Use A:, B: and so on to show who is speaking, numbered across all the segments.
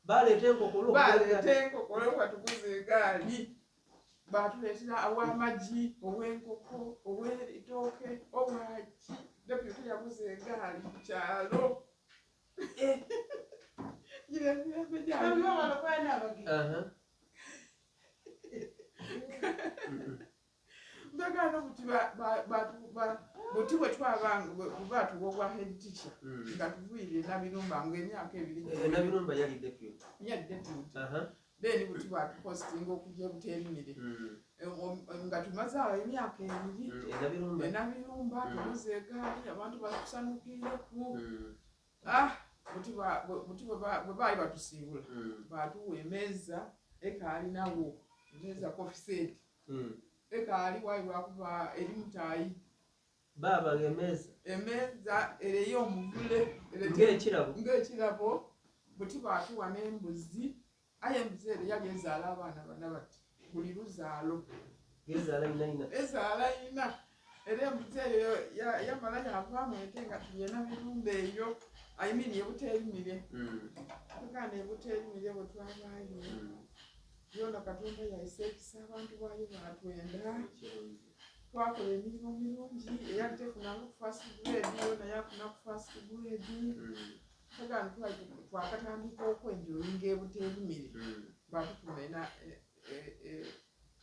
A: Baleeta
B: enkoko batuguze egaali batuleetera aw'amagi obw'enkoko obw'ebitooke obwaki deputy yaguze egaali ku kyalo mbagano buti bwe twabanga batuwa obwa head teacher nga tuviire Nabirumba ng'emyaka ebiri
A: Nabirumba yali deputy
B: then buti bwatupostinga okujja Buteerimire nga tumaze awo emyaka ebiri Nabirumba tuguze egaali abantu batusanukireko buti bwe baali batusiibula batuwa emeeza ekaali nawo emeeza coffee ekaali waali lwakuva eri Mutaayi
A: baba
B: emeeza ereyo omuvule ng'ekirabo buti batuwa n'embuzi aye embuzi ero yali ezaala abaana bana bati buli luzaalo ezaala ina era embuzi eyo yamala yavaamu ate nga tuli Nabirumba eyo ye Buteerimire tugana eButeerimire bwe twabaayo yona Katonda yayisa ekisa abantu baayo batwenda twakola emirimu mirungi eyali tefunanga ku first grade yona yafuna ku first grade tugana twakatandika okwenjoyinga eButeerimire batutuma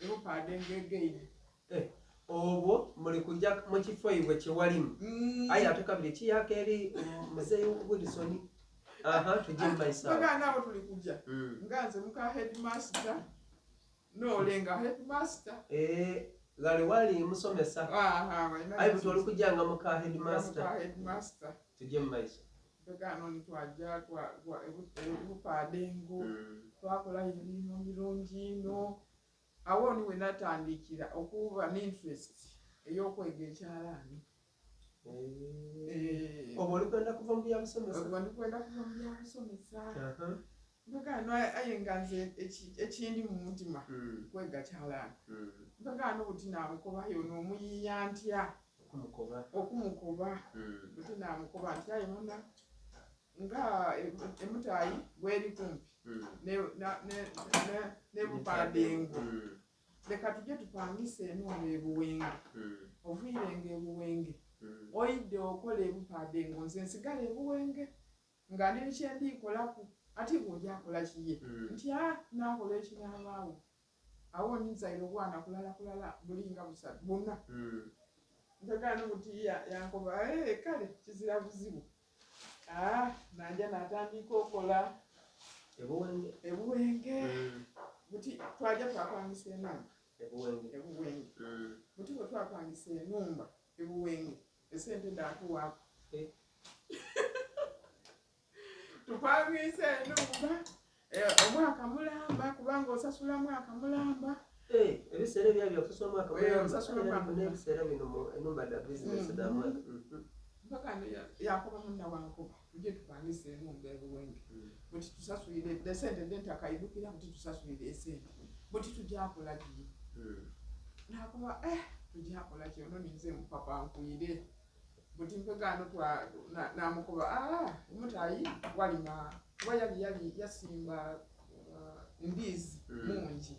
B: ebupaade ng'egeine
A: obwo muli kujja mu kifo ebwe kyewalimu aye ate kabiri kiyaka eri muzeeyi Wilson tujje mu maiso
B: bagana abo tuli kujja nga nze muka headmaster n'olenga headmaster
A: gali wali musomesa aye buti oli kujjanga muka headmaster tujje mu maiso
B: bagana oni twajja ebupaade ngo twakolayo emirimu mirungi ino awo ni we natandikira okuba n'interest ey'okwega ekyalaani
A: oba oli kwenda kuva mu byabusomesa
B: mbagano aye nga nze ekindi mu mutima kwega kyalaani mbagano buti namukobayo n'omuyiiya ntya okumukoba buti namukoba nti aye muna nga eMutaayi bweri kumpi ne Bupaade ngo leka tujje tupangise enumba eBuwenge oviirenga eBuwenge oyidde okola eBupaade ngo nze nsigala eBuwenge nga ndiri kyendikolaku ate bw'ojja akola kiye nti naakola ekinaabaawo awo nzaire obwana kulala bulinga busatu buna ntagana buti yankoba kale kizira buzibu nanja natandika okola eBuwenge buti twajja twapangisa enumba eBuwenge buti bwe twapangisa enumba eBuwenge esente ndaatuwaako tupangisa enumba omwaka mulamba kubanga osasula mwaka mulamba
A: ebiseera ebyabyo okusasula mwaka mulamba n'ebiseera bino mu enumba da bizinesi da mwaka
B: mpaka yakoba munna wankoba tujje tupangisa enumba eBuwenge buti tusasulire esente dentakaidukira buti tusasulire esente buti tujjakola ki nakoba tujjakola ki ono ninze mupapa nkuire buti mpegano namukoba Mutaayi walima kuba yali yasimba ndiizi mungi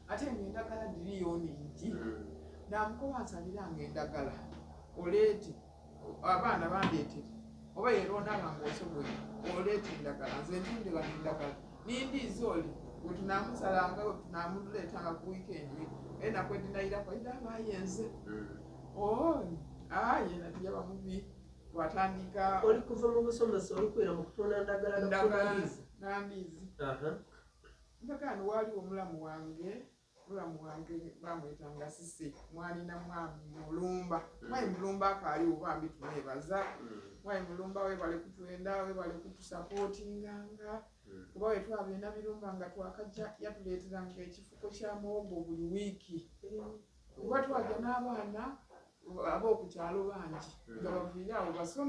B: ate ng'endagala diriyo ningi namukoba nsaliranga endagala oleete abaana bandeetere oba yeerondanga ng'osoboye oleete endagala nze ntundira n'endagala n'indiizi oli bwe tunaamusalanga bwe tunaamuleetanga ku wiikendi enaku edinayirako abayenze yena tujaba mubi twatandika
A: oli kuva mu busomesa oli kwera mu kutunda ndagala
B: nandiizi mbagano waliwo omulamu wange bamwetanga Sise mwalina mwami Mulumba mwami Mulumba akaaliwo bambi tuneebaza mwami Mulumba webale kutwenda webale kutusapootinganga kuba we twaba e Nabirumba nga twakajja yatuleeteranga ekifuko kya muwogo buli wiiki kuba twajja n'abaana ab'okukyalo bangi nga baviire awo basome